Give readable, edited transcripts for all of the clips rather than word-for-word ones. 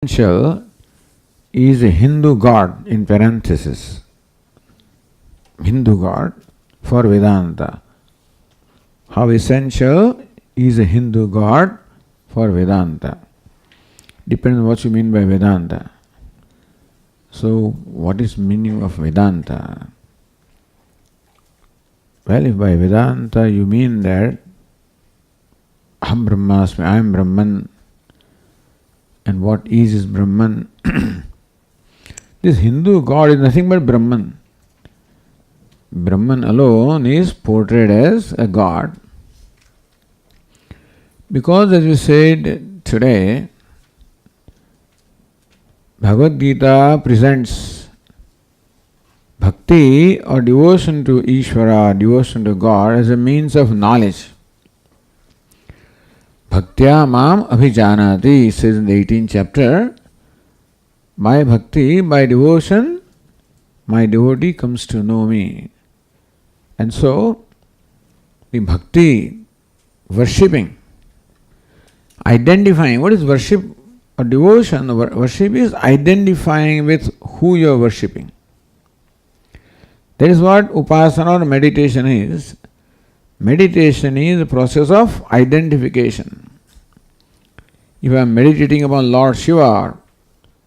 essential is a Hindu god in parenthesis. Hindu god for Vedanta. How essential is a Hindu god for Vedanta? Depends on what you mean by Vedanta. So, what is meaning of Vedanta? Well, if by Vedanta you mean that Aham Brahmasmi, I am Brahman, and what is Brahman? This Hindu god is nothing but Brahman. Brahman alone is portrayed as a god. Because as we said today, Bhagavad Gita presents bhakti or devotion to Ishvara, devotion to God as a means of knowledge. Bhaktya mam abhijanati, says in the 18th chapter, by bhakti, by devotion, my devotee comes to know me. And so, the bhakti, worshipping, identifying, what is worship or devotion? Worship is identifying with who you are worshipping. That is what upasana or meditation is. Meditation is a process of identification. If I am meditating upon Lord Shiva,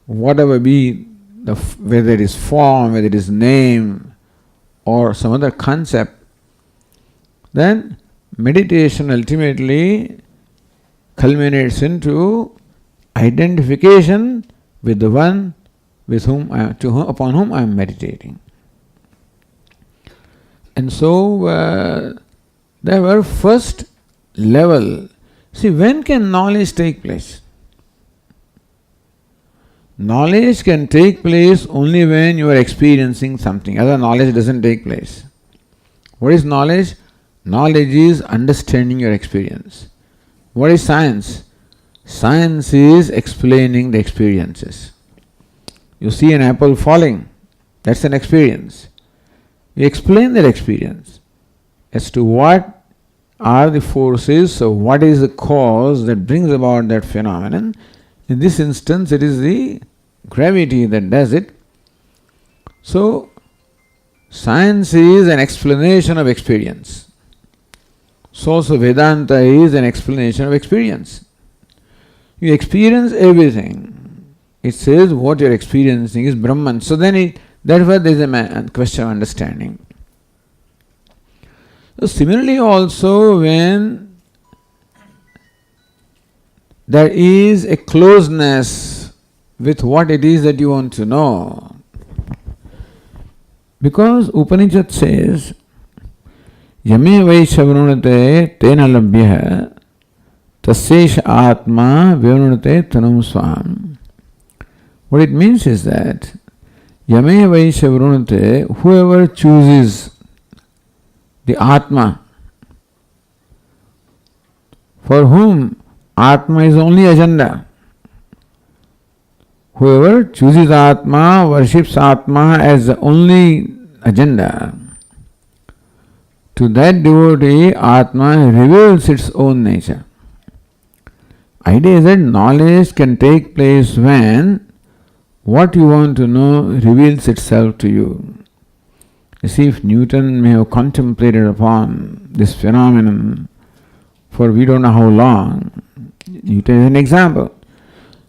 whatever be whether it is form, whether it is name, or some other concept, then meditation ultimately culminates into identification with the one upon whom I am meditating. And so, there were first level. See, when can knowledge take place? Knowledge can take place only when you are experiencing something. Other knowledge doesn't take place. What is knowledge? Knowledge is understanding your experience. What is science? Science is explaining the experiences. You see an apple falling, that's an experience. You explain that experience as to what are the forces, so what is the cause that brings about that phenomenon. In this instance, it is the gravity that does it. So, science is an explanation of experience. So Vedanta is an explanation of experience. You experience everything. It says what you are experiencing is Brahman. So then therefore there is a question of understanding. So similarly also when there is a closeness with what it is that you want to know, because Upanishad says, Yame Vaishavrunate tena labhyah tasyesh atma vyavunate tanam swam. What it means is that Yame Vaishavrunate, whoever chooses the Atma, for whom Atma is only agenda. Whoever chooses Atma, worships Atma as the only agenda, to that devotee, Atma reveals its own nature. Idea is that knowledge can take place when what you want to know reveals itself to you. You see, if Newton may have contemplated upon this phenomenon for we don't know how long, Newton is an example,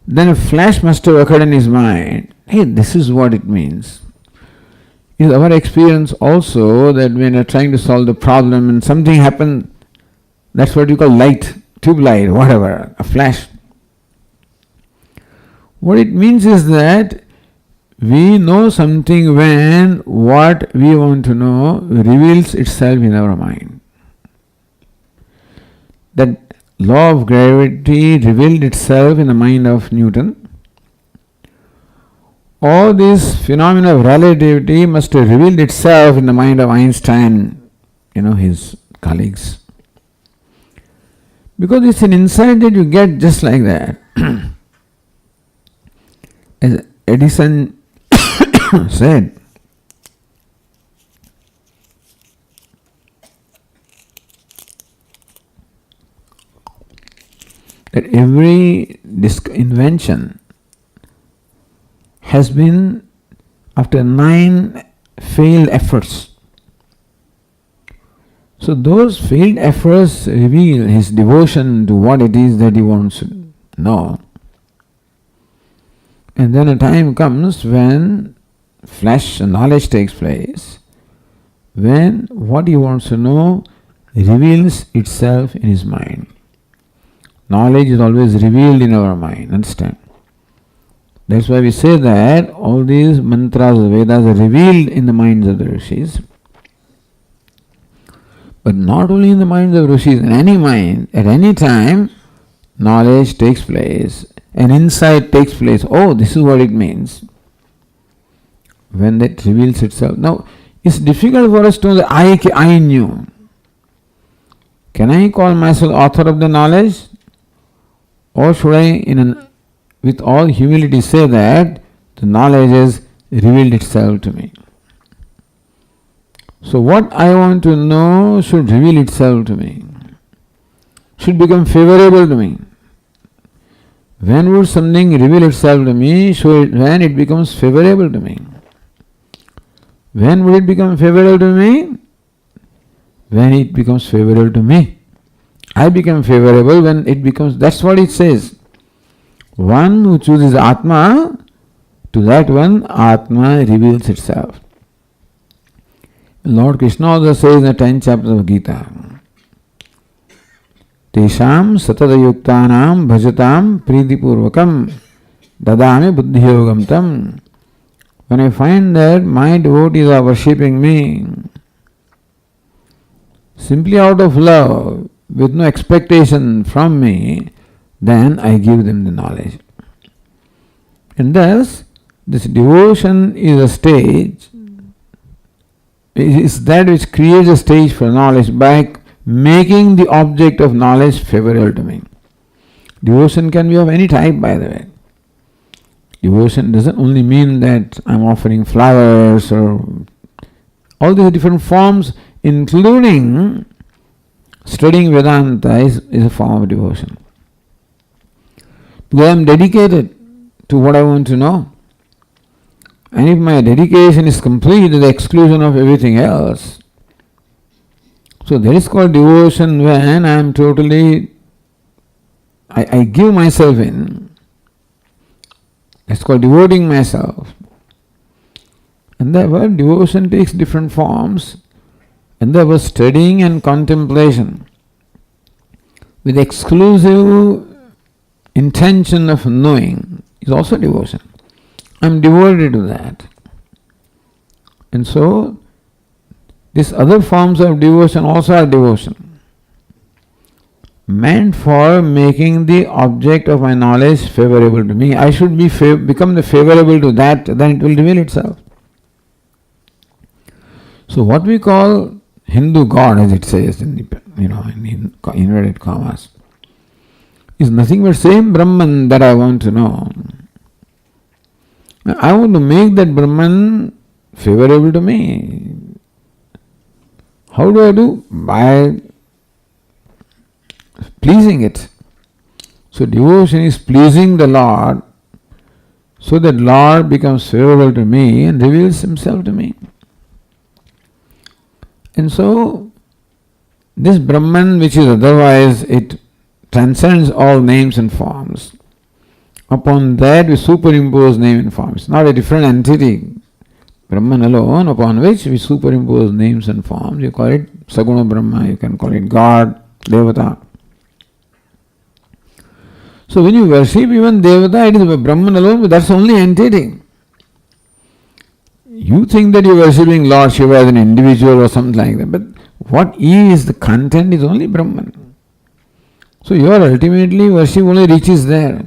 then a flash must have occurred in his mind. Hey, this is what it means. Is our experience also that when you're trying to solve the problem and something happens, that's what you call light, tube light, whatever, a flash. What it means is that we know something when what we want to know reveals itself in our mind. That law of gravity revealed itself in the mind of Newton. All this phenomena of relativity must have revealed itself in the mind of Einstein, his colleagues. Because it's an insight that you get just like that. As Edison said, that every invention has been after 9 failed efforts. So those failed efforts reveal his devotion to what it is that he wants to know. And then a time comes when flash knowledge takes place, when what he wants to know reveals itself in his mind. Knowledge is always revealed in our mind, understand? That's why we say that all these mantras, Vedas are revealed in the minds of the rishis. But not only in the minds of rishis, in any mind, at any time, knowledge takes place, an insight takes place. Oh, this is what it means. When that reveals itself. Now, it's difficult for us to know that I knew. Can I call myself author of the knowledge? Or should I, with all humility, say that the knowledge has revealed itself to me? So what I want to know should reveal itself to me, should become favorable to me. When would something reveal itself to me? When it becomes favorable to me. When would it become favorable to me? When it becomes favorable to me. I become favorable when it becomes, that's what it says. One who chooses Atma, to that one Atma reveals itself. Lord Krishna also says in the 10th chapter of Gita, Tesham satadayuktanam bhajatam pridipurvakam dadami buddhiyogam tam. When I find that my devotees are worshipping me simply out of love, with no expectation from me, then I give them the knowledge. And thus, this devotion is a stage, is that which creates a stage for knowledge by making the object of knowledge favorable to me. Devotion can be of any type, by the way. Devotion doesn't only mean that I'm offering flowers or all these different forms, including studying Vedanta is a form of devotion. Because I am dedicated to what I want to know. And if my dedication is complete to the exclusion of everything else, so that is called devotion when I am totally, I give myself in. That's called devoting myself. And therefore devotion takes different forms. And therefore studying and contemplation with exclusive intention of knowing is also devotion. I am devoted to that. And so these other forms of devotion also are devotion, meant for making the object of my knowledge favorable to me. I should become the favorable to that, then it will reveal itself. So what we call Hindu God, as it says in inverted commas, is nothing but same Brahman that I want to know. I want to make that Brahman favorable to me. How do I do? By pleasing it. So devotion is pleasing the Lord, so that Lord becomes favorable to me and reveals himself to me. And so this Brahman, which is otherwise, it transcends all names and forms. Upon that we superimpose name and forms. It's not a different entity. Brahman alone, upon which we superimpose names and forms. You call it Saguna Brahma, you can call it God, Devata. So when you worship even Devata, it is Brahman alone, but that's only entity. You think that you are worshipping Lord Shiva as an individual or something like that, but what is the content is only Brahman. So your ultimately worship only reaches there.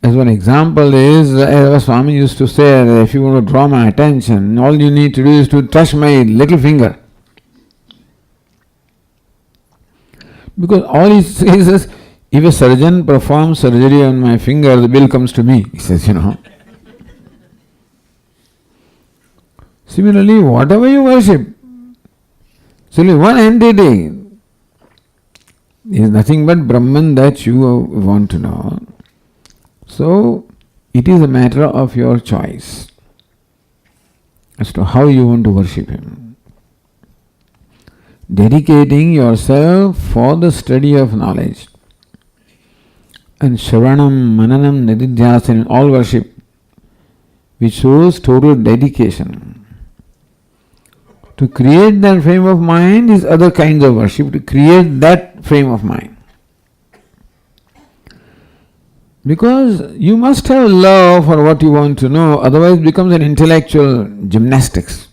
As one example is, as Swami used to say, that if you want to draw my attention, all you need to do is to touch my little finger. Because all he says is, if a surgeon performs surgery on my finger, the bill comes to me. He says, Similarly, whatever you worship, it's only one entity. It is nothing but Brahman that you want to know. So, It is a matter of your choice as to how you want to worship Him. Dedicating yourself for the study of knowledge. And Shravanam, Mananam, Nididhyasana in all worship, which shows total dedication. To create that frame of mind is other kinds of worship, to create that frame of mind. Because you must have love for what you want to know, otherwise it becomes an intellectual gymnastics.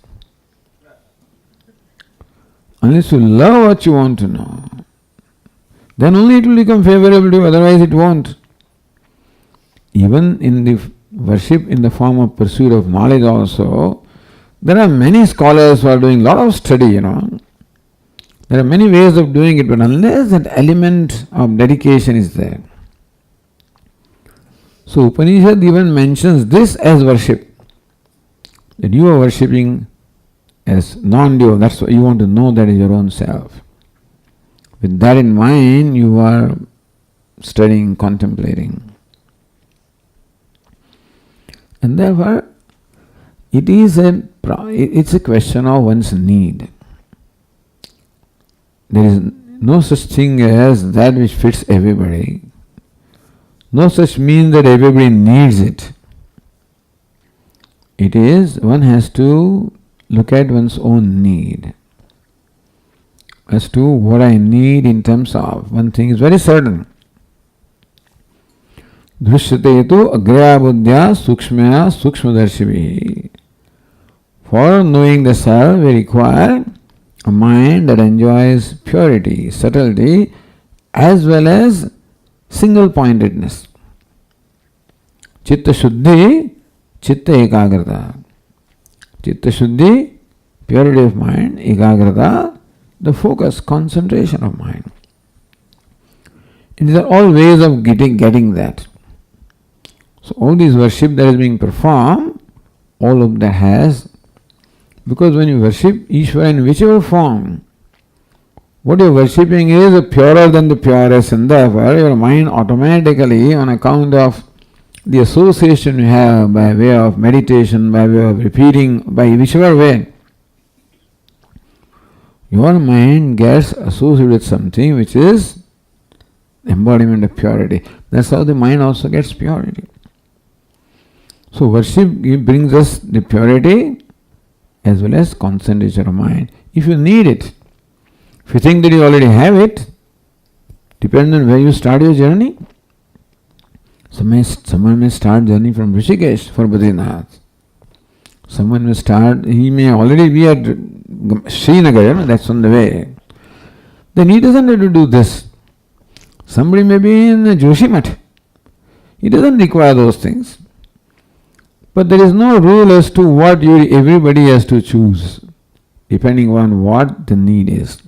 Unless you love what you want to know, then only it will become favorable to you, otherwise it won't. Even in the worship in the form of pursuit of knowledge also, there are many scholars who are doing a lot of study, There are many ways of doing it, but unless that element of dedication is there. So Upanishad even mentions this as worship. That you are worshipping as non-dual, that's what you want to know, that is your own self. With that in mind, you are studying, contemplating. And therefore, it's a question of one's need. There is no such thing as that which fits everybody. No such means that everybody needs it. It is, one has to look at one's own need. As to what I need in terms of, one thing is very certain. Drishyate tu agraya buddhya sukshmaya sukshmadarshibhi. For knowing the self, we require a mind that enjoys purity, subtlety, as well as single-pointedness. Chitta Shuddhi, Chitta Ekagrata. Chitta Shuddhi, purity of mind, Ekagrata, the focus, concentration of mind. It is all ways of getting that. So all these worship that is being performed, all of that has, because when you worship Ishvara in whichever form, what you are worshipping is purer than the purest, and therefore your mind automatically, on account of the association you have by way of meditation, by way of repeating, by whichever way, your mind gets associated with something which is embodiment of purity. That's how the mind also gets purity. So worship brings us the purity as well as concentration of mind. If you need it, if you think that you already have it, depends on where you start your journey. Someone may start journey from Rishikesh for Viditatmananda. Someone may start, he may already be at Srinagar, that's on the way. Then he doesn't have to do this. Somebody may be in Joshimath. He doesn't require those things. But there is no rule as to what everybody has to choose, depending on what the need is.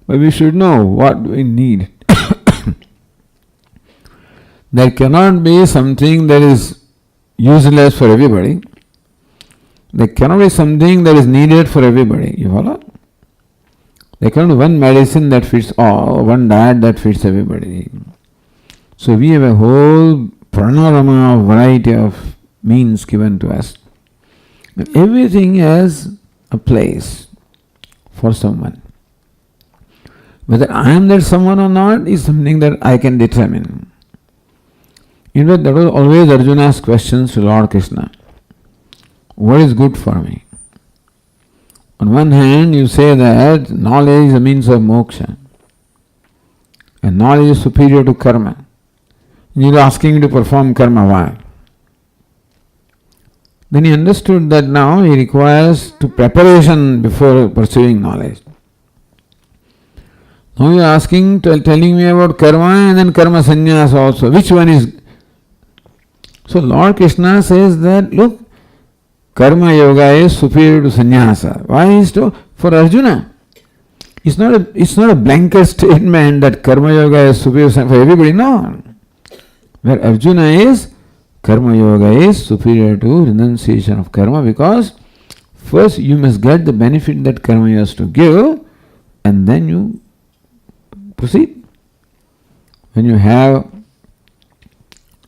But we should know what we need. There cannot be something that is useless for everybody. There cannot be something that is needed for everybody. You follow? There cannot be one medicine that fits all, one diet that fits everybody. So we have a whole panorama of variety of means given to us. And everything has a place for someone. Whether I am that someone or not is something that I can determine. In fact, that was always Arjuna's questions to Lord Krishna. What is good for me? On one hand, you say that knowledge is a means of moksha. And knowledge is superior to karma. You are asking me to perform karma, why? Then he understood that now he requires to preparation before pursuing knowledge. Now you are asking, telling me about karma and then karma sannyas also. Which one is? So Lord Krishna says that, look, karma yoga is superior to sannyasa. Why is so? For Arjuna. It's not a blanket statement that karma yoga is superior for everybody. No. Where Arjuna is, karma yoga is superior to renunciation of karma, because first you must get the benefit that karma has to give, and then you proceed. When you have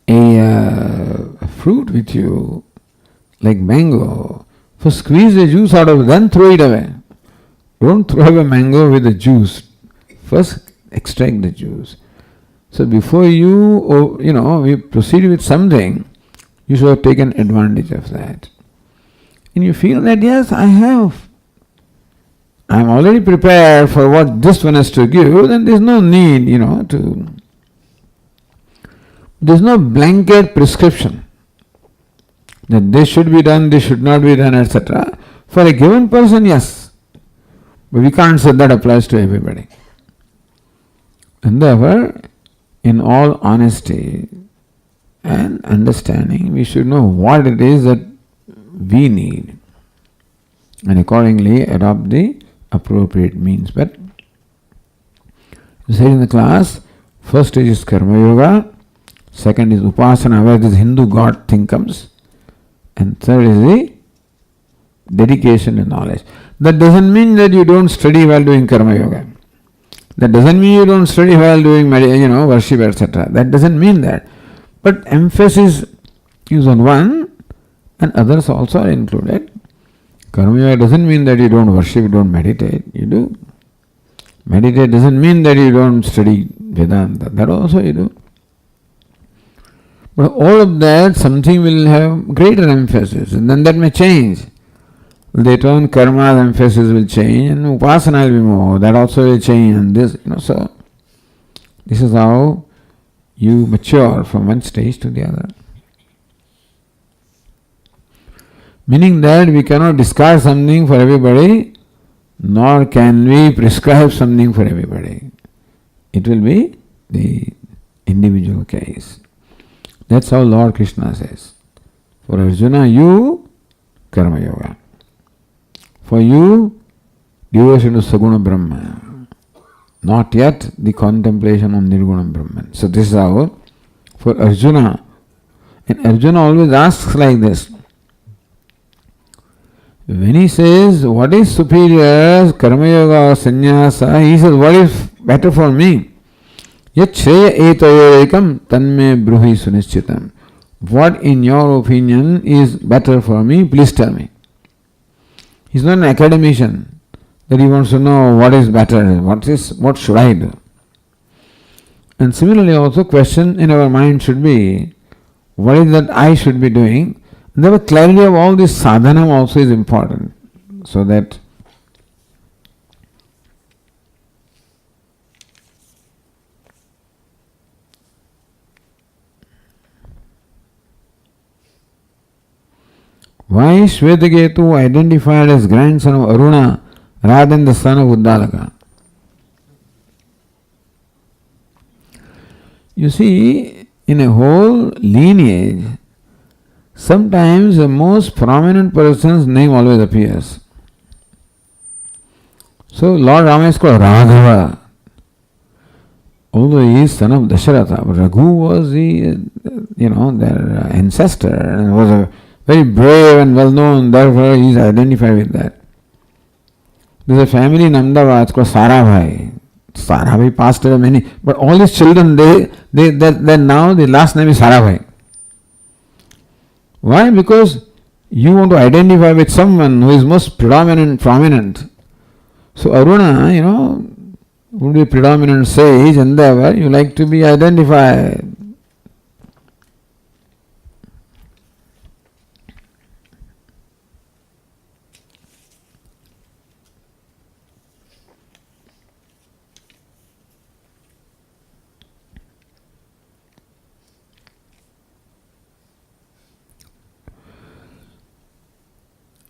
a fruit with you, like mango, first squeeze the juice out of it, then throw it away. Don't throw away mango with the juice. First extract the juice. So before you proceed with something, you should have taken advantage of that. And you feel that, yes, I'm already prepared for what this one has to give, then there's no need, there's no blanket prescription that this should be done, this should not be done, etc. For a given person, yes. But we can't say that applies to everybody. And therefore, in all honesty and understanding, we should know what it is that we need and accordingly adopt the appropriate means. But you said in the class, first stage is Karma Yoga, second is Upasana, where this Hindu god thing comes, and third is the dedication to knowledge. That doesn't mean that you don't study while doing Karma Yoga. That doesn't mean you don't study while doing worship, etc. That doesn't mean that. But emphasis is on one, and others also are included. Karma Yoga doesn't mean that you don't worship, you don't meditate. You do. Meditate doesn't mean that you don't study Vedanta. That also you do. But all of that, something will have greater emphasis, and then that may change. Later on, karma's emphasis will change, and upasana will be more. That also will change, and this, so this is how you mature from one stage to the other. Meaning that we cannot discard something for everybody, nor can we prescribe something for everybody. It will be the individual case. That's how Lord Krishna says. For Arjuna, you, Karma Yoga. For you, devotion to Saguna Brahma. Not yet the contemplation on Nirguna Brahman. So this is how, for Arjuna, and Arjuna always asks like this. When he says, what is superior, Karma Yoga or Sannyasa, he says, what is better for me? Yat shreya etayorekam tanme bruhi sunischitam. What in your opinion is better for me? Please tell me. He's not an academician that he wants to know what is better, what should I do. And similarly also question in our mind should be, what is that I should be doing? And the clarity of all this sadhana also is important, so that why is Shvetaketu identified as grandson of Aruna rather than the son of Uddalaka? You see, in a whole lineage, sometimes the most prominent person's name always appears. So Lord Rama is called Raghava, although he is son of Dasharatha. But Raghu was their ancestor and was a very brave and well known, therefore he is identified with that. There is a family in Ahmedabad called Sarabhai. Sarabhai passed away many, but all his children, they now the last name is Sarabhai. Why? Because you want to identify with someone who is most prominent. So Aruna, would be a predominant sage, and therefore you like to be identified.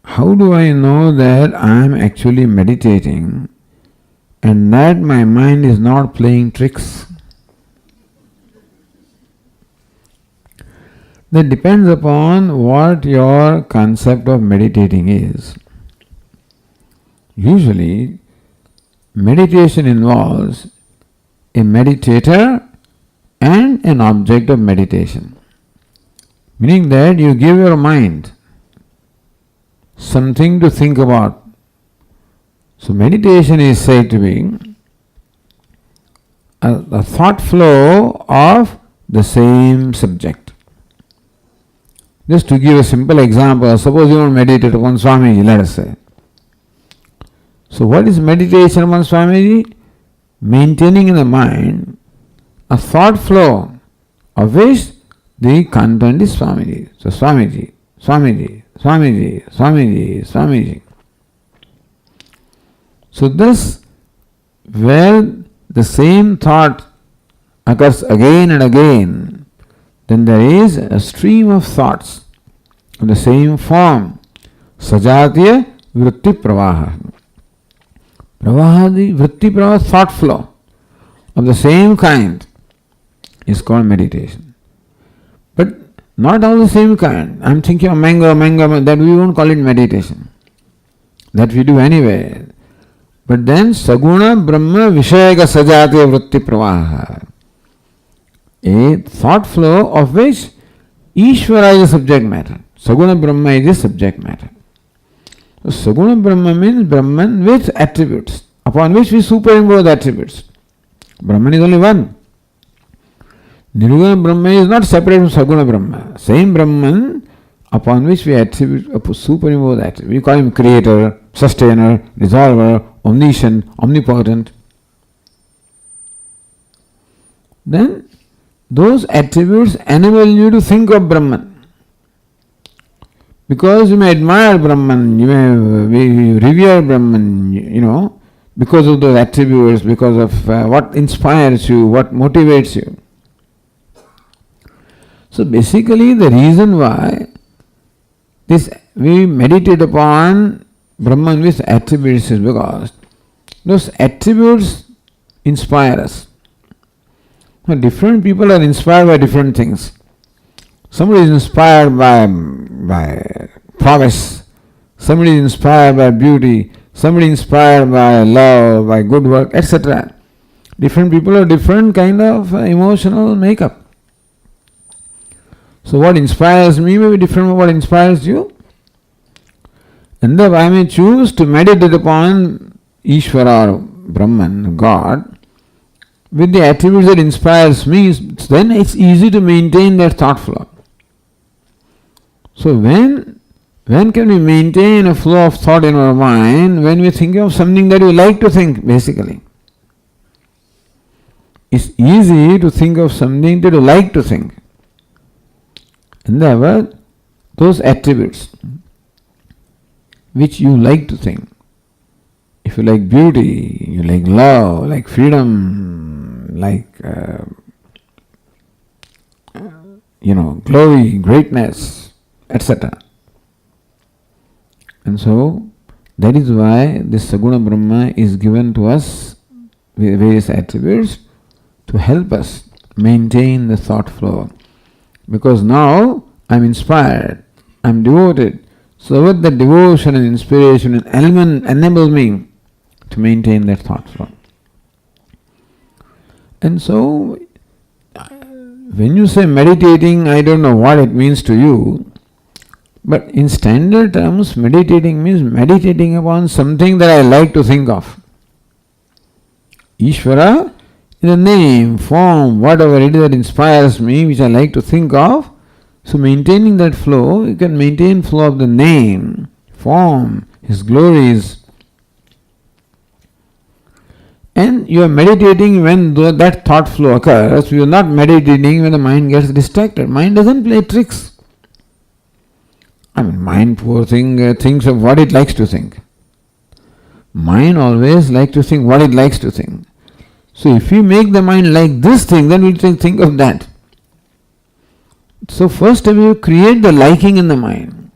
How do I know that I am actually meditating and that my mind is not playing tricks? That depends upon what your concept of meditating is. Usually, meditation involves a meditator and an object of meditation. Meaning that you give your mind something to think about. So meditation is said to be a thought flow of the same subject. Just to give a simple example, suppose you want to meditate upon Swamiji, let us say. So what is meditation upon Swamiji? Maintaining in the mind a thought flow of which the content is Swamiji. So Swamiji, Swamiji, Swamiji, Swamiji, Swamiji. So thus, where the same thought occurs again and again, then there is a stream of thoughts of the same form. Sajatiya vritti pravaha. Pravaha, the vritti pravaha, thought flow of the same kind is called meditation. But not all the same kind. I am thinking of mango, that we won't call it meditation. That we do anyway. But then Saguna Brahma Vishayaka Sajatiya Vritti Pravaha. A thought flow of which Ishvara is the subject matter. Saguna Brahma is the subject matter. So Saguna Brahma means Brahman with attributes, upon which we superimpose attributes. Brahman is only one. Nirguna Brahma is not separate from Saguna Brahma. Same Brahman upon which we superimpose attributes. We call him creator, sustainer, dissolver, omniscient, omnipotent. Then those attributes enable you to think of Brahman. Because you may admire Brahman, you may revere Brahman, because of those attributes, because of what inspires you, what motivates you. So basically the reason why we meditate upon Brahman with attributes is because those attributes inspire us. Different people are inspired by different things. Somebody is inspired by prowess, somebody is inspired by beauty, somebody inspired by love, by good work, etc. Different people have different kind of emotional makeup. So what inspires me may be different from what inspires you. And if I may choose to meditate upon Ishvara or Brahman, God, with the attributes that inspires me, then it's easy to maintain that thought flow. So when can we maintain a flow of thought in our mind? When we think of something that we like to think, basically. It's easy to think of something that you like to think. And there were those attributes which you like to think. If you like beauty, you like love, like freedom, like glory, greatness, etc. And so that is why this Saguna Brahma is given to us with various attributes to help us maintain the thought flow. Because now I am inspired, I am devoted. So with the devotion and inspiration and element enable me to maintain that thought flow. And so when you say meditating, I don't know what it means to you, but in standard terms, meditating means meditating upon something that I like to think of. Ishvara is a name, form, whatever it is that inspires me, which I like to think of. So maintaining that flow, you can maintain flow of the name, form, his glories. And you are meditating when that thought flow occurs. You are not meditating when the mind gets distracted. Mind doesn't play tricks. Mind, poor thing, thinks of what it likes to think. Mind always likes to think what it likes to think. So if we make the mind like this thing, then we will think of that. So first we create the liking in the mind.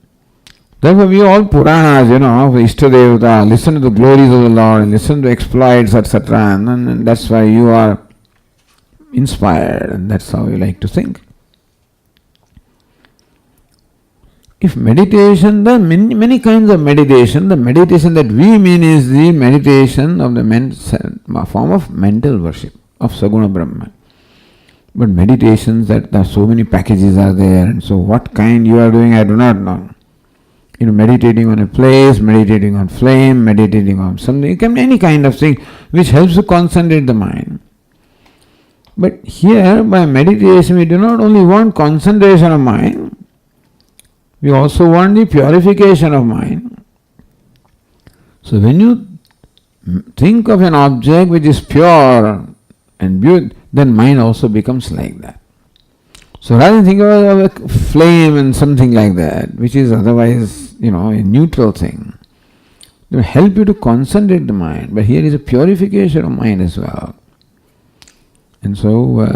Therefore we all Puranas, of Ishtadevata, listen to the glories of the Lord, listen to exploits, etc. And that's why you are inspired, and that's how you like to think. If meditation, there are many kinds of meditation. The meditation that we mean is the meditation of the form of mental worship of Saguna Brahma. But meditations, that there are so many packages are there, and so what kind you are doing, I do not know. Meditating on a place, meditating on flame, meditating on something. It can be any kind of thing which helps to concentrate the mind. But here, by meditation, we do not only want concentration of mind, We also want the purification of mind. So when you think of an object which is pure and beautiful, then mind also becomes like that. So rather than think of a flame and something like that, which is otherwise, a neutral thing, it will help you to concentrate the mind. But here is a purification of mind as well. And so,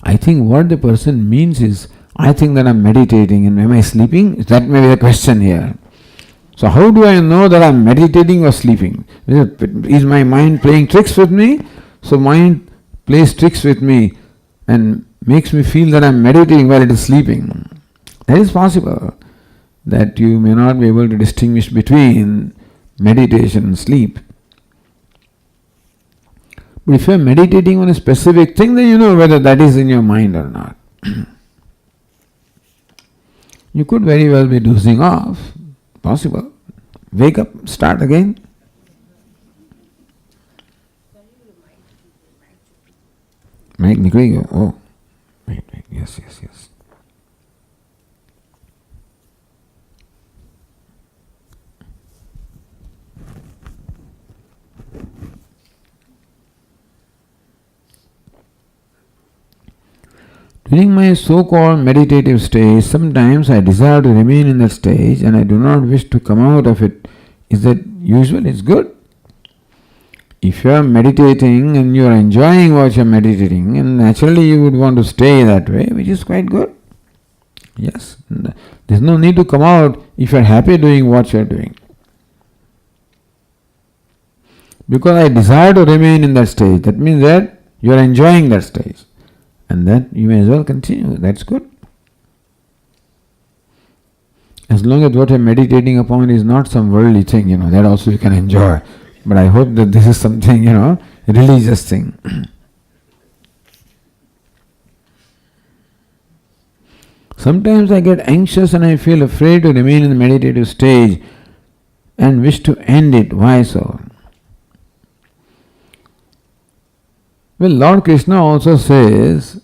I think what the person means is, I think that I'm meditating, and am I sleeping? That may be the question here. So how do I know that I'm meditating or sleeping? Is my mind playing tricks with me? So mind plays tricks with me and makes me feel that I'm meditating while it is sleeping. That is possible, that you may not be able to distinguish between meditation and sleep. But if you are meditating on a specific thing, then you know whether that is in your mind or not. You could very well be dozing off. Possible. Wake up, start again. Mic nikal gaya. Oh, wait, yes. During my so-called meditative stage, sometimes I desire to remain in that stage and I do not wish to come out of it. Is that usual? It's good. If you are meditating and you are enjoying what you are meditating, and naturally you would want to stay that way, which is quite good. Yes. There's no need to come out if you are happy doing what you are doing. Because I desire to remain in that stage, that means that you are enjoying that stage. And then you may as well continue. That's good. As long as what you're meditating upon is not some worldly thing, that also you can enjoy. But I hope that this is something, a religious thing. Sometimes I get anxious and I feel afraid to remain in the meditative stage and wish to end it. Why so? Well, Lord Krishna also says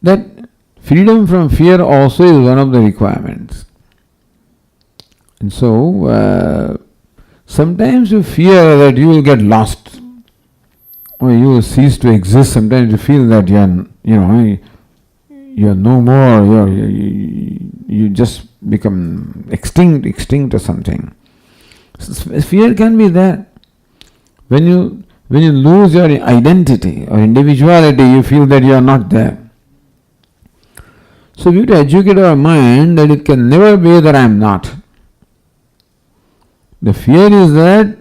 that freedom from fear also is one of the requirements. And so, sometimes you fear that you will get lost or you will cease to exist. Sometimes you feel that you are no more, you just become extinct or something. So fear can be there. When you lose your identity or individuality, you feel that you are not there. So we have to educate our mind that it can never be that I am not. The fear is that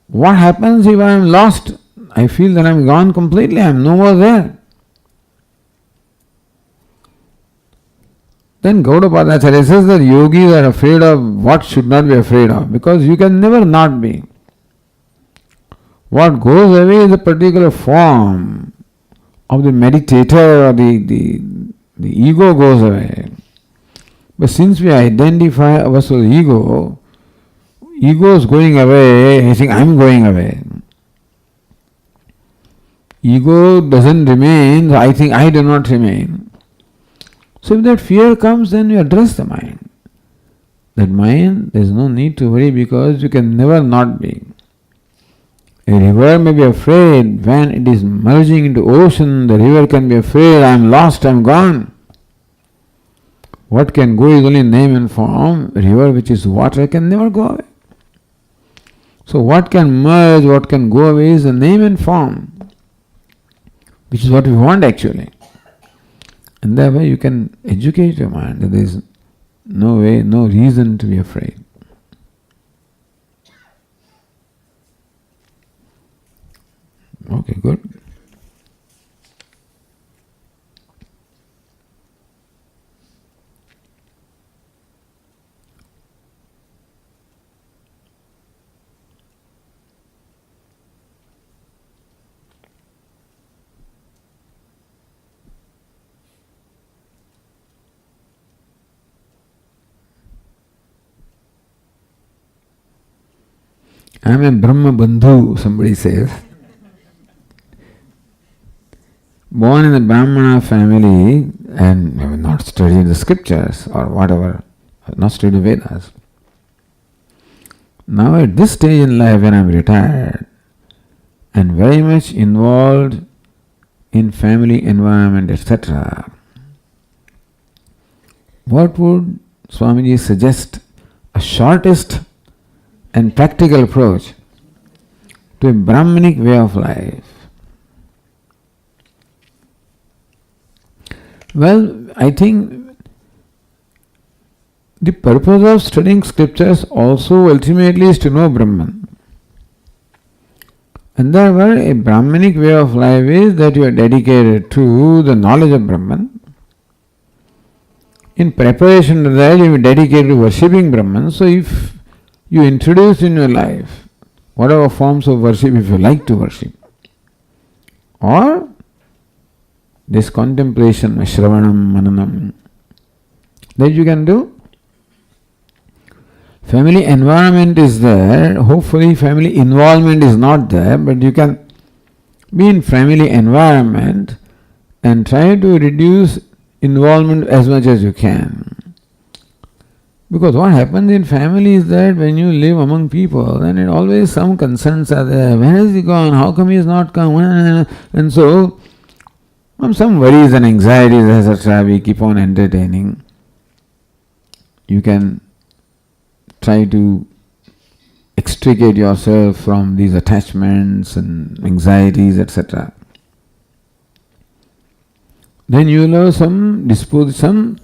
what happens if I am lost? I feel that I am gone completely, I am no more there. Then Gaudapada says that yogis are afraid of what should not be afraid of, because you can never not be. What goes away is a particular form of the meditator, or the ego goes away. But since we identify ourselves with ego is going away, I think I am going away. Ego doesn't remain, I think I do not remain. So if that fear comes, then you address the mind. That mind, there is no need to worry, because you can never not be. A river may be afraid when it is merging into ocean. The river can be afraid, I am lost, I am gone. What can go is only name and form. A river which is water can never go away. So what can merge, what can go away is the name and form, which is what we want actually. And that way you can educate your mind that there is no way, no reason to be afraid. Okay, good. I am a Brahma Bandhu, somebody says. born in a Brahmana family and have not studied the scriptures or whatever, have not studied Vedas. Now at this stage in life when I am retired and very much involved in family environment, etc., what would Swamiji suggest a shortest and practical approach to a Brahmanic way of life? Well, I think the purpose of studying scriptures also ultimately is to know Brahman. And therefore, a Brahmanic way of life is that you are dedicated to the knowledge of Brahman. In preparation to that, you are dedicated to worshipping Brahman. So if you introduce in your life whatever forms of worship if you like to worship, or this contemplation, Shravanam, Mananam, that you can do. Family environment is there, hopefully family involvement is not there, but you can be in family environment and try to reduce involvement as much as you can. Because what happens in family is that when you live among people, then it always some concerns are there. Where has he gone? How come he has not come? And so some worries and anxieties, etc. we keep on entertaining. You can try to extricate yourself from these attachments and anxieties, etc. Then you will have some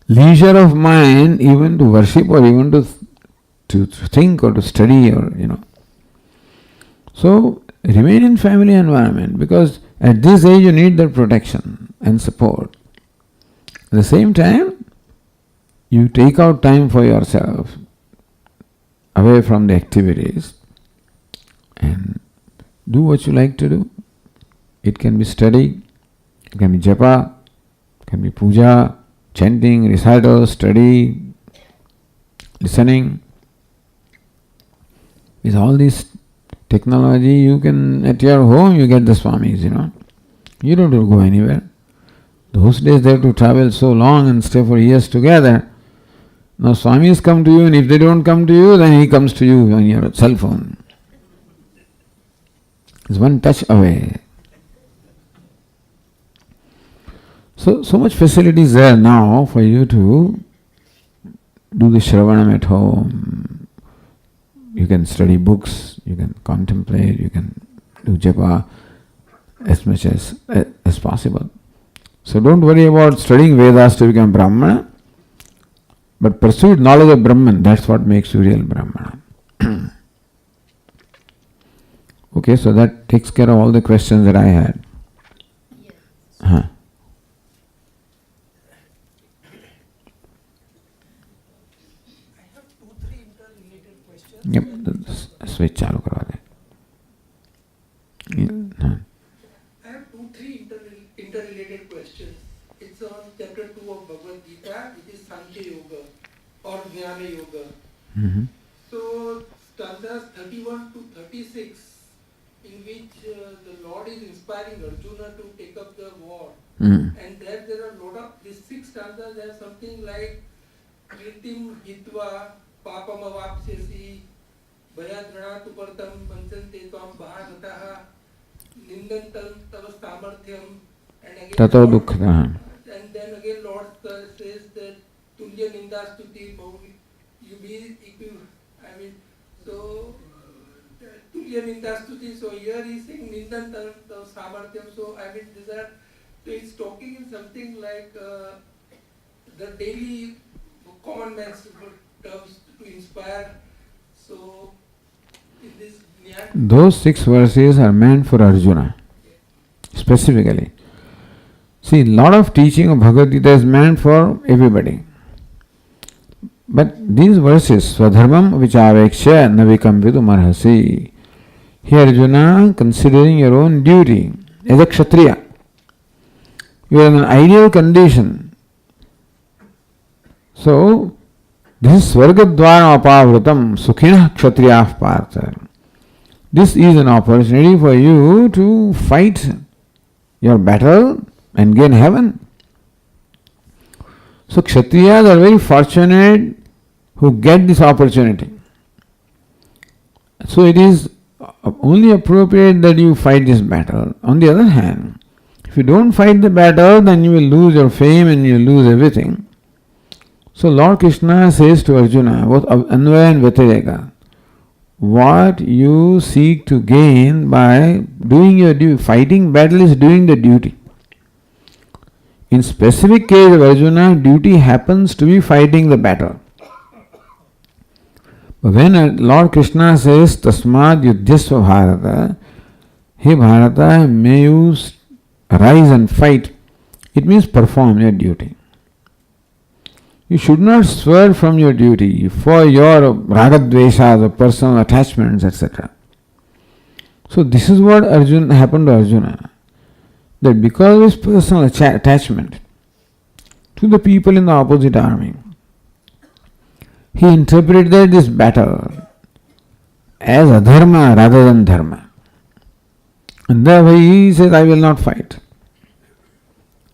leisure of mind even to worship or even to think or to study or. So remain in family environment because at this age you need that protection and support. At the same time, you take out time for yourself away from the activities and do what you like to do. It can be study, it can be japa, it can be puja, chanting, recital, study, listening. With all this technology, you can, at your home, you get the Swamis, You don't have to go anywhere. Those days they have to travel so long and stay for years together. Now Swamis come to you, and if they don't come to you, then he comes to you on your cell phone. It's one touch away. So much facilities there now for you to do the Shravanam at home. You can study books, you can contemplate, you can do japa as much as possible. So don't worry about studying Vedas to become Brahmana, but pursue knowledge of Brahman. That's what makes you real Brahmana. Okay, so that takes care of all the questions that I had. Yes. Huh. Yep, switch चालू करवा दे. I have 2-3 interrelated questions. It's on chapter 2 of Bhagavad Gita, which is Sankhya Yoga or Jnana Yoga. Mm-hmm. So stanzas 31 to 36, in which the Lord is inspiring Arjuna to take up the war. Mm. And there are a lot of, these 6 stanzas have something like Kritim Hitva Papam Avapsyasi Bhayadranatu Partam Pancante Tvam Bhagataha Nindantam Tava Samarthyam, and again Tato Dukkha. and then again Lord says that Tulya Nindastuti you be so Tulya Nindastuti, so here he is saying Nindantam Tava Samarthyam, so these are, so it's talking in something like the daily common man's terms to inspire. So in this Those 6 verses are meant for Arjuna, specifically. See, a lot of teaching of Bhagavad Gita is meant for everybody. But these verses, Swadharmam vichaveksha navikamvitu marhasi. Here Arjuna, considering your own duty as a Kshatriya, you are in an ideal condition. So, this is Svargadvara apavrutam sukhinah kshatriyah partha. This is an opportunity for you to fight your battle and gain heaven. So Kshatriyas are very fortunate who get this opportunity. So it is only appropriate that you fight this battle. On the other hand, if you don't fight the battle, then you will lose your fame and you will lose everything. So Lord Krishna says to Arjuna, both Anvaya and Vyatireka, what you seek to gain by doing your duty, fighting battle is doing the duty. In specific case of Arjuna, duty happens to be fighting the battle. But when Lord Krishna says, Tasmad Yudhyasva Bharata, Hey Bharata, may you rise and fight, it means perform your duty. You should not swerve from your duty for your ragadveshas or personal attachments, etc. So this is what happened to Arjuna. That because of his personal attachment to the people in the opposite army, he interpreted this battle as adharma rather than dharma. And therefore he says, I will not fight.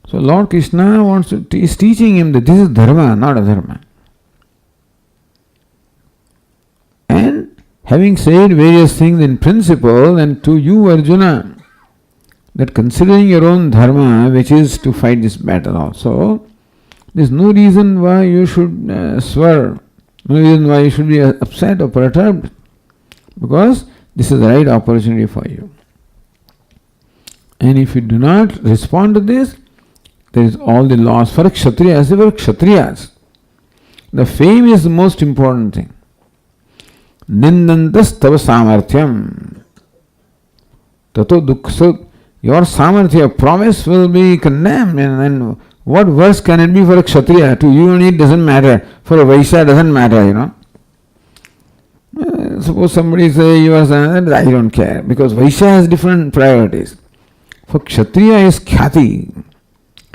So Lord Krishna is teaching him that this is dharma, not adharma. And having said various things in principle, and to you Arjuna, that considering your own dharma, which is to fight this battle also, there is no reason why you should swerve, no reason why you should be upset or perturbed, because this is the right opportunity for you. And if you do not respond to this, there is all the loss. For a Kshatriya, as they were Kshatriyas, the fame is the most important thing. Nindantas tava samarthyam. Tato dukha. So your samarthya, promise will be condemned. And what worse can it be for a Kshatriya? To you and it doesn't matter. For a Vaishya it doesn't matter, Suppose somebody say you are saying, I don't care. Because Vaishya has different priorities. For Kshatriya is khyati.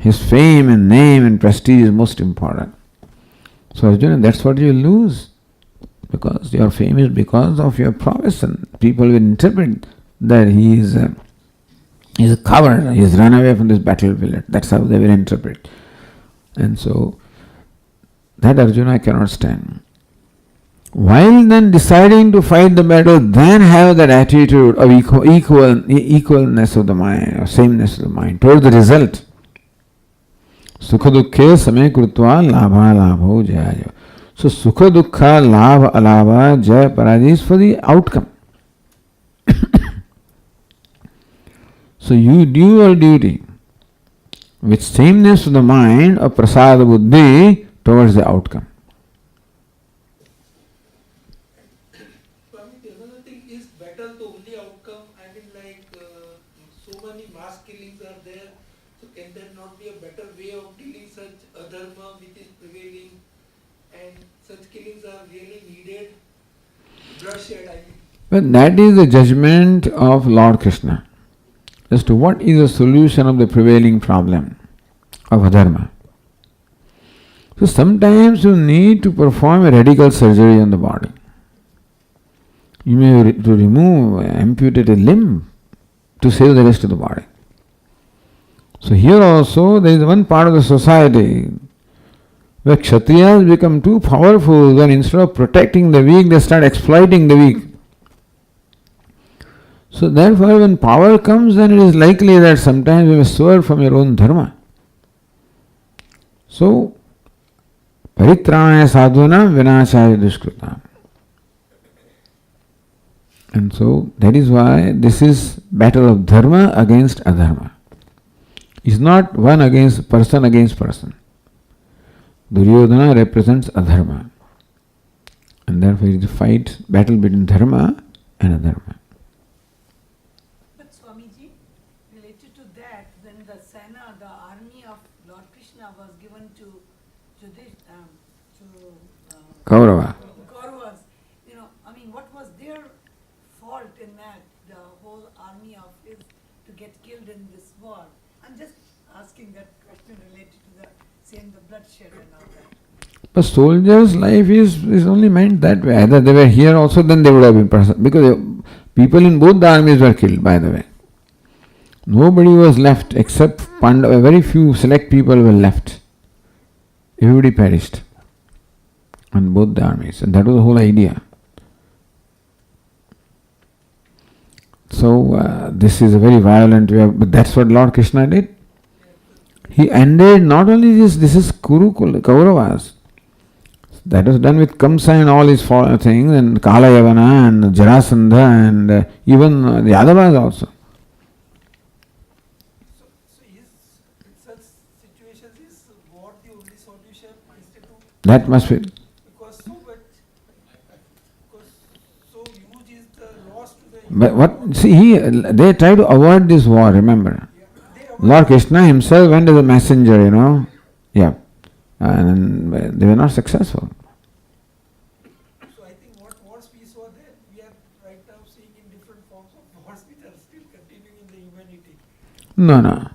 His fame and name and prestige is most important. So Arjuna, that's what you lose. Because your fame is because of your prowess, and people will interpret that he is a coward, he has run away from this battlefield. That's how they will interpret. And so that Arjuna cannot stand. While then deciding to fight the battle, then have that attitude of equalness of the mind, or sameness of the mind towards the result. Sukha dukkhe samay krutva labha labho jaya. So sukha dukkha labha alabha jaya parajaya is for the outcome. So you do your duty with sameness of the mind of prasada buddhi towards the outcome. Swami, the other thing is battle the only outcome. I mean, like so many mass killings are there. So can there not be a better way of dealing such adharma which is prevailing, and such killings are really needed? Bloodshed, I mean. But that is the judgment of Lord Krishna as to what is the solution of the prevailing problem of adharma. So sometimes you need to perform a radical surgery on the body. You may to remove, amputate a limb to save the rest of the body. So here also there is one part of the society where Kshatriyas become too powerful, then instead of protecting the weak, they start exploiting the weak. So therefore when power comes, then it is likely that sometimes you may swerve from your own dharma. So, paritranaya sadhunam vinashaya dushkritam. And so that is why this is battle of dharma against adharma. It's not one against person. Duryodhana represents adharma. And therefore it is a fight, battle between dharma and adharma. But Swamiji, related to that, when the Sena, the army of Lord Krishna was given to Kaurava. Kauravas, what was their fault in that, the whole army of his to get killed in this war? I'm just asking that question related to the same, the bloodshed and all that. But soldiers' life is only meant that way. Either they were here also, then they would have been present. Because people in both the armies were killed, by the way. nobody was left except very few select people were left. Everybody perished on both the armies, and that was the whole idea. So this is a very violent way, but that's what Lord Krishna did. He ended not only this is Kurukula, Kauravas. That was done with Kamsa and all his things, and Kalayavana and Jarasandha and even the Yadavas also. So in such situations is war the only solution instead of... That must be. Because so huge is the loss to the... But what, see, they try to avoid this war, remember. Lord Krishna himself went as a messenger, Yeah. And they were not successful. So I think what wars we saw there, we are right now seeing in different forms of wars which are still continuing in the humanity. No.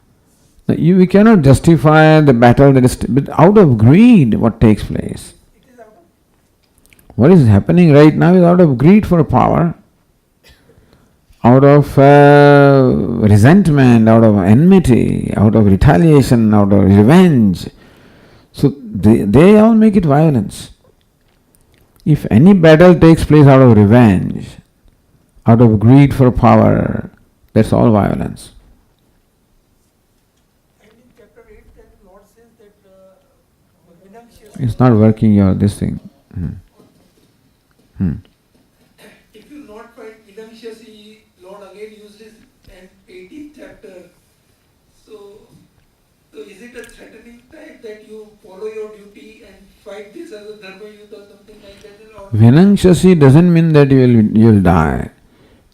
We cannot justify the battle that is, but out of greed, what takes place. It is out of... What is happening right now is out of greed for power, out of resentment, out of enmity, out of retaliation, out of revenge. So they all make it violence. If any battle takes place out of revenge, out of greed for power, that's all violence. And in chapter 8, then Lord says that It's not working, this thing. if you not find Vinamshasi, Lord again used this 18th chapter. So is it a threatening type that you follow your duty and fight this as a dharma youth or something like that? Vinamshasi doesn't mean that you will die.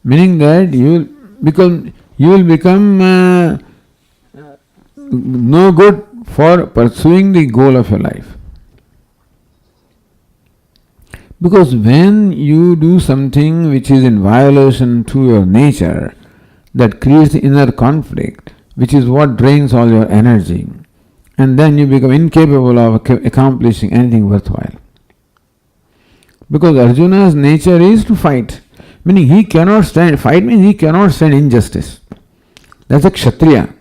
Meaning that you will become no good for pursuing the goal of your life. Because when you do something which is in violation to your nature, that creates the inner conflict, which is what drains all your energy, and then you become incapable of accomplishing anything worthwhile. Because Arjuna's nature is to fight, meaning he cannot stand, fight means he cannot stand injustice. That's a Kshatriya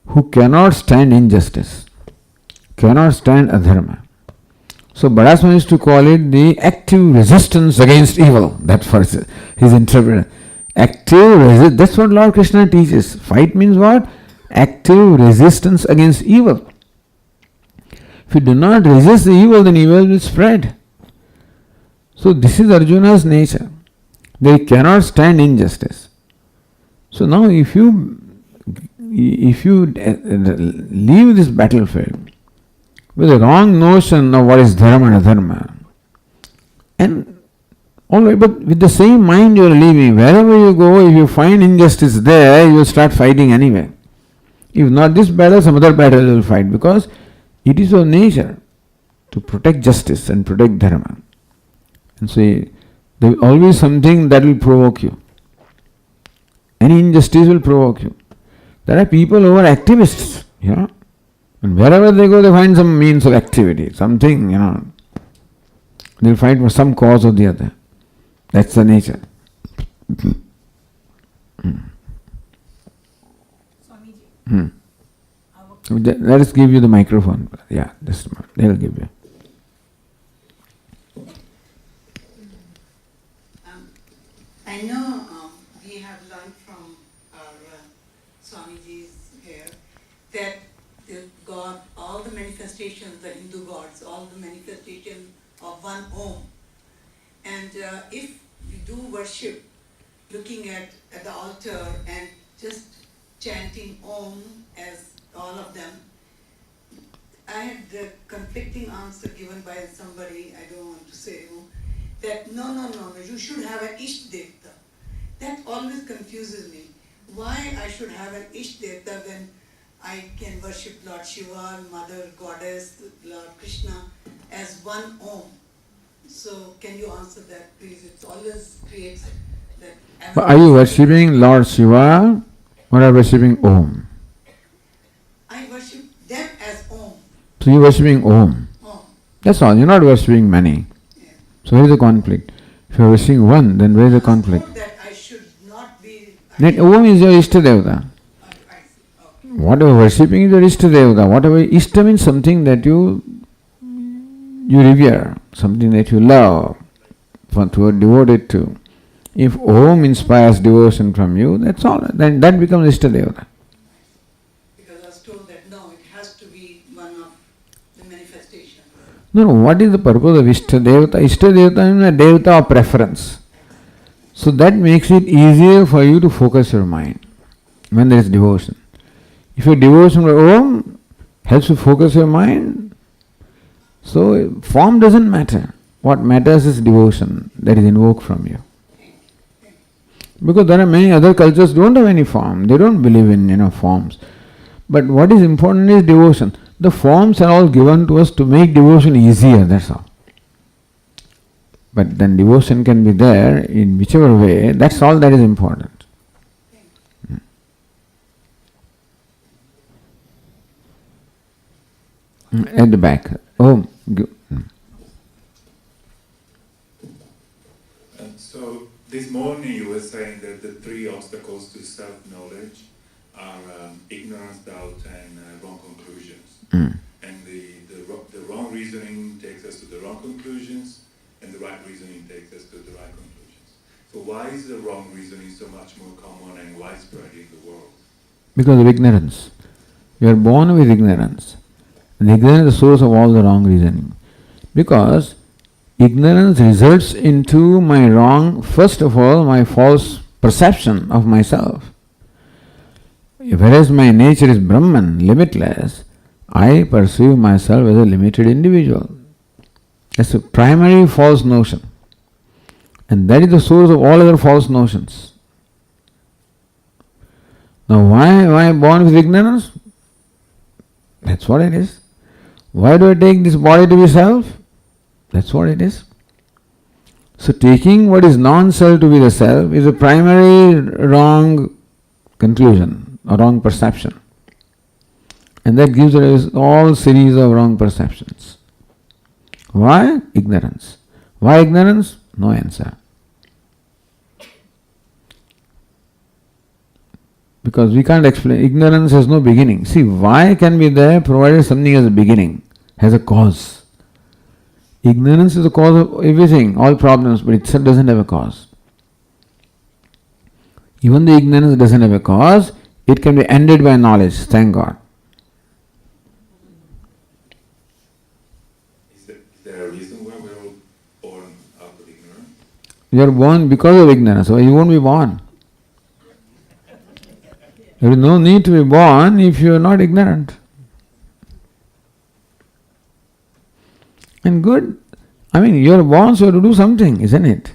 who cannot stand injustice, cannot stand adharma. So Bhadaswami used to call it the active resistance against evil. That was his interpretation. Active resistance, that's what Lord Krishna teaches. Fight means what? Active resistance against evil. If you do not resist the evil, then evil will spread. So this is Arjuna's nature. They cannot stand injustice. So now if you leave this battlefield with a wrong notion of what is dharma and adharma, and all right, but with the same mind you are leaving, wherever you go, if you find injustice there, you will start fighting anyway. If not this battle, some other battle you will fight, because it is your nature to protect justice and protect dharma. And so there will always something that will provoke you. Any injustice will provoke you. There are people who are activists, and wherever they go, they find some means of activity, something, they'll fight for some cause or the other. That's the nature. Swamiji, Let us give you the microphone. Yeah, they'll give you. I know we have learned from our Swamiji's here that the God, all the manifestations, the Hindu gods, all the manifestations of one Om. And if we do worship, looking at the altar and just chanting Om as all of them, I had the conflicting answer given by somebody, I don't want to say who, that no, you should have an Isht Devta. That always confuses me. Why I should have an Isht Devta when I can worship Lord Shiva, Mother Goddess, Lord Krishna as one Om. So can you answer that please? It always creates that. But are you worshipping Lord Shiva or are you worshipping Om? I worship them as Om. So you're worshipping Om. Om. That's all. You're not worshipping many. Yeah. So where is the conflict? If you're worshipping one, then where is the conflict? That I should not be. That Om is your Ishtadevata. I Whatever worshipping is your Ishtadevata. Whatever Ishta means something that you revere, something that you love, to are devoted to. If Om inspires devotion from you, that's all. Then that becomes Ishtadevata. Because I was told that no, it has to be one of the manifestations. No, what is the purpose of Ishtadevata? Ishtadevata means a devata of preference. So that makes it easier for you to focus your mind when there is devotion. If your devotion to Om helps you focus your mind, so form doesn't matter. What matters is devotion that is invoked from you. Because there are many other cultures don't have any form. They don't believe in forms. But what is important is devotion. The forms are all given to us to make devotion easier, that's all. But then devotion can be there in whichever way, that's all that is important. At the back. So this morning you were saying that the three obstacles to self-knowledge are ignorance, doubt, and wrong conclusions. And the wrong reasoning takes us to the wrong conclusions, and the right reasoning takes us to the right conclusions. So why is the wrong reasoning so much more common and widespread in the world? Because of ignorance. You are born with ignorance. And ignorance is the source of all the wrong reasoning. Because ignorance results into my wrong, first of all, my false perception of myself. Whereas my nature is Brahman, limitless, I perceive myself as a limited individual. That's a primary false notion. And that is the source of all other false notions. Now why am I born with ignorance? That's what it is. Why do I take this body to be self? That's what it is. So taking what is non-self to be the self is a primary wrong conclusion, a wrong perception. And that gives us all series of wrong perceptions. Why? Ignorance. Why ignorance? No answer. Because we can't explain. Ignorance has no beginning. See, why can be there provided something has a beginning, has a cause. Ignorance is the cause of everything, all problems, but itself doesn't have a cause. Even the ignorance doesn't have a cause, it can be ended by knowledge, thank God. Is there a reason why we're all born out of ignorance? You are born because of ignorance, so you won't be born. There is no need to be born if you are not ignorant. And good. I mean, you are born, so you have to do something, isn't it?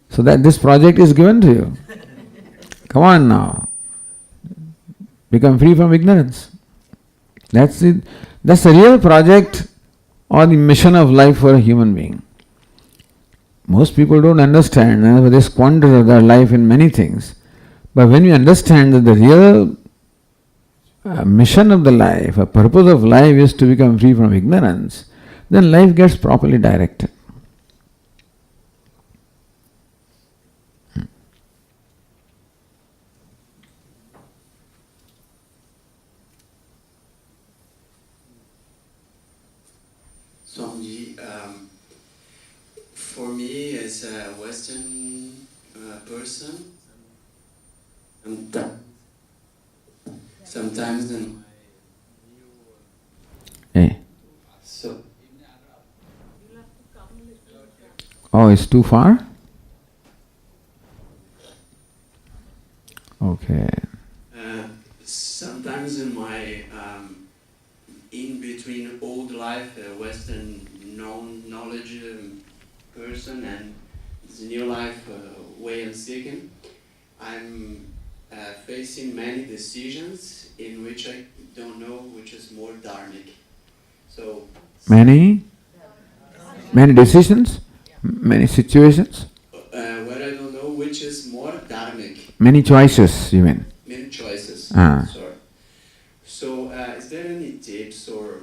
So that this project is given to you. Come on now. Become free from ignorance. That's it. That's the real project or the mission of life for a human being. Most people don't understand, and they squander their life in many things. But when you understand that the real mission of the life, a purpose of life is to become free from ignorance, then life gets properly directed. Swamiji, for me as a Western person, sometimes then so Oh, it's too far? Okay. Sometimes in my in between old life, Western knowledge person, and the new life way I'm seeking, I'm facing many decisions in which I don't know which is more dharmic. So Many decisions? Many situations? where I don't know which is more dharmic. Many choices, you mean? Many choices. Sorry. So is there any tips or,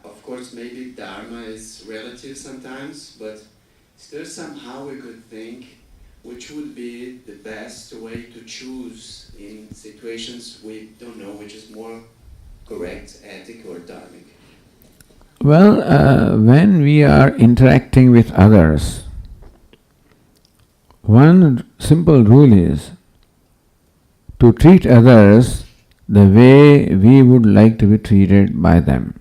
of course maybe dharma is relative sometimes, but is there somehow we could think which would be the best way to choose in situations we don't know which is more correct, ethic or dharmic? Well, when we are interacting with others, one simple rule is to treat others the way we would like to be treated by them.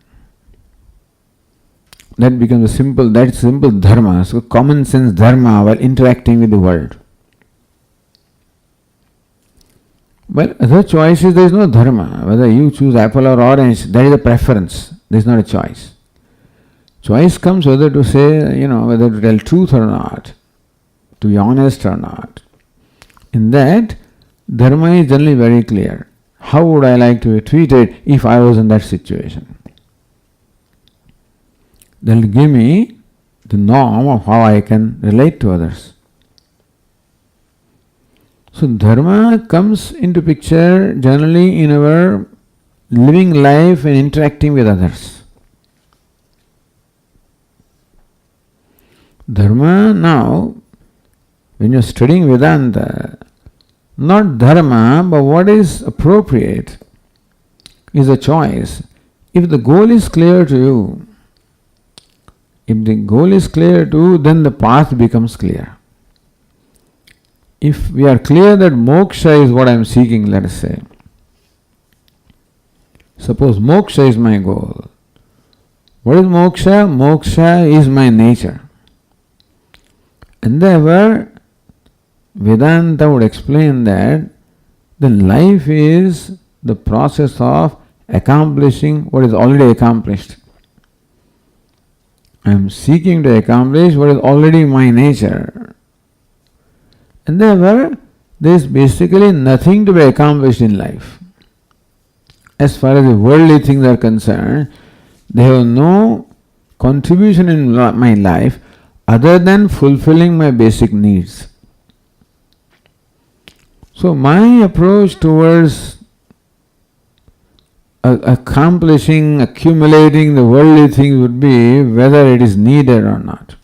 That becomes that's simple dharma, so common sense dharma while interacting with the world. Well, other choices, there is no dharma. Whether you choose apple or orange, that is a preference. There is not a choice. Choice comes whether to say, whether to tell truth or not, to be honest or not. In that, dharma is generally very clear. How would I like to be treated if I was in that situation? That will give me the norm of how I can relate to others. So dharma comes into picture generally in our living life and interacting with others. Dharma now, when you're studying Vedanta, not dharma, but what is appropriate is a choice. If the goal is clear to you, then the path becomes clear. If we are clear that moksha is what I am seeking, let us say, suppose moksha is my goal. What is moksha? Moksha is my nature. And therefore, Vedanta would explain that the life is the process of accomplishing what is already accomplished. I am seeking to accomplish what is already my nature. And therefore, there is basically nothing to be accomplished in life. As far as the worldly things are concerned, they have no contribution in my life other than fulfilling my basic needs. So my approach towards accumulating the worldly things would be whether it is needed or not.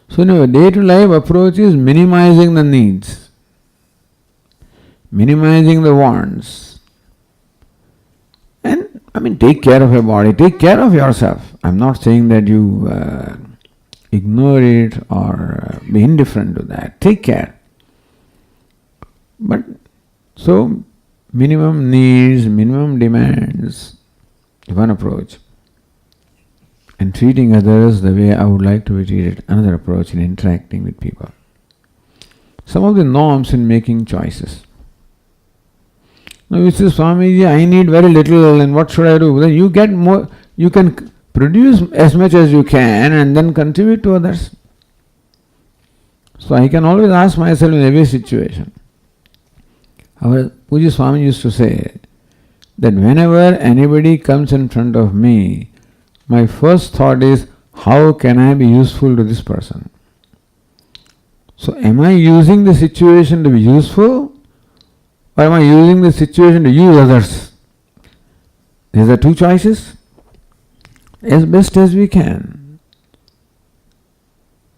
So a day-to-life approach is minimizing the needs, minimizing the wants. And take care of your body, take care of yourself. I'm not saying that you ignore it or be indifferent to that. Take care. But so minimum needs, minimum demands, one approach. And treating others the way I would like to be treated, another approach in interacting with people. Some of the norms in making choices. Now you say, Swamiji, I need very little and what should I do? Then you get more, you can produce as much as you can and then contribute to others. So I can always ask myself in every situation. Our Puja Swami used to say that whenever anybody comes in front of me, my first thought is, how can I be useful to this person? So am I using the situation to be useful, or am I using the situation to use others? These are two choices. As best as we can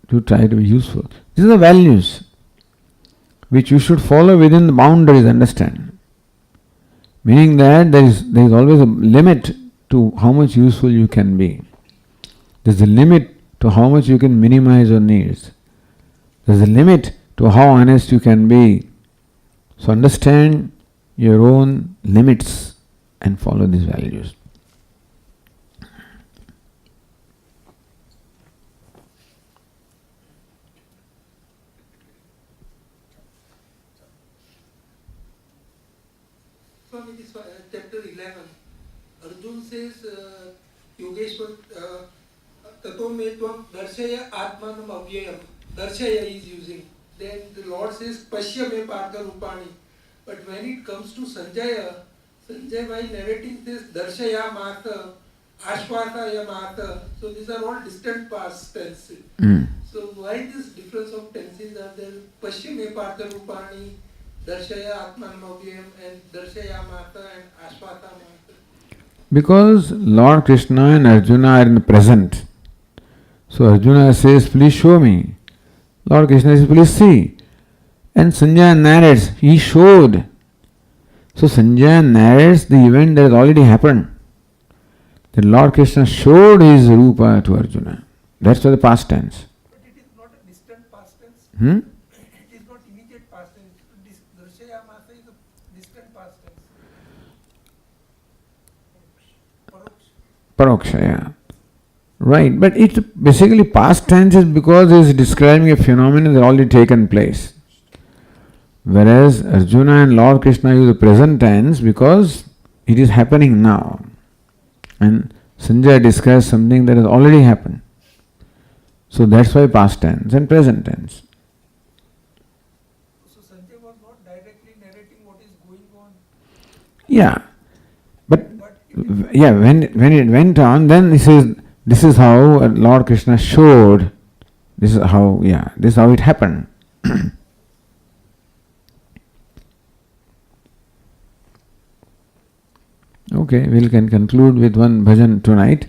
to try to be useful. These are the values which you should follow within the boundaries, understand. Meaning that there is always a limit to how much useful you can be. There's a limit to how much you can minimize your needs. There's a limit to how honest you can be. So understand your own limits and follow these values. Swami, this chapter 11, Arjun says, Yogeshwar, Tato me tvam darshaya atmanam avyayam. Darshaya is using. Then the Lord says, Pashya me partha rupani. But when it comes to Sanjaya, Sanjay by narrating this darshaya mata, ashvataya mata. So these are all distant past tenses. So why this difference of tenses are there? Pashya me partha rupani, darshaya atmanam avyayam, and darshaya mata and ashvata mata. Because Lord Krishna and Arjuna are in the present. So Arjuna says, please show me. Lord Krishna says, please see. And Sanjaya narrates, he showed. So Sanjaya narrates the event that has already happened. That Lord Krishna showed his Rupa to Arjuna. That's for the past tense. But it is not a distant past tense. Hmm? It is not immediate past tense. Darshayamasa is a distant past tense. Paroksha. Paroksha, yeah. Right, but it's basically past tense is because it's describing a phenomenon that already taken place. Whereas Arjuna and Lord Krishna use the present tense because it is happening now. And Sanjaya describes something that has already happened. So that's why past tense and present tense. So Sanjay was not directly narrating what is going on. Yeah, but But it is yeah, when it went on, then he says, this is how Lord Krishna showed. This is how it happened. Okay, we can conclude with one bhajan tonight.